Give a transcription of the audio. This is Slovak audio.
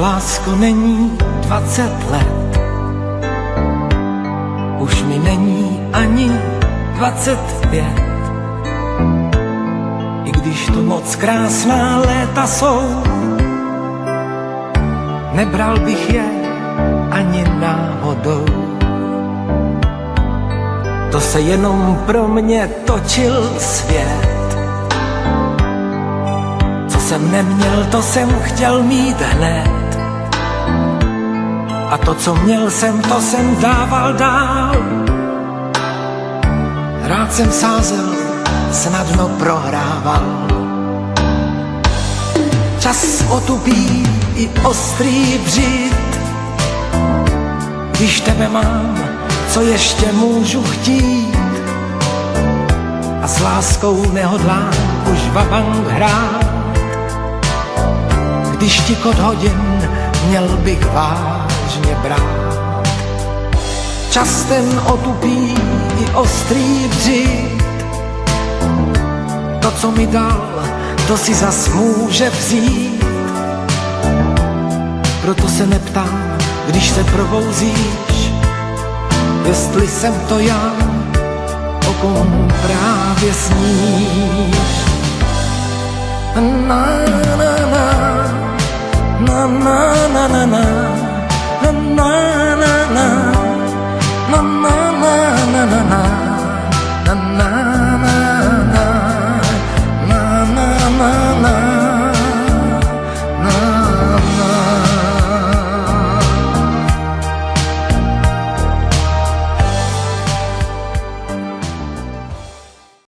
lásko, není 20 let, už mi není ani 25. I když to moc krásná léta jsou, nebral bych je ani náhodou. To se jenom pro mě točil svět. Co jsem neměl, to jsem chtěl mít hned. A to, co měl jsem, to jsem dával dál. Rád jsem sázel, snadno prohrával. Čas otupí i ostrý břit. Když tebe mám, co ještě můžu chtít? A s láskou nehodlám už vabank hrát. Když tikot hodin měl bych vážně brát. Čas ten otupí i ostrý břit. To, co mi dal, to si zas může vzít. Proto se neptám, když se probouzíš, jestli jsem to já, o kom právě sníš. Na na na na na na na na na.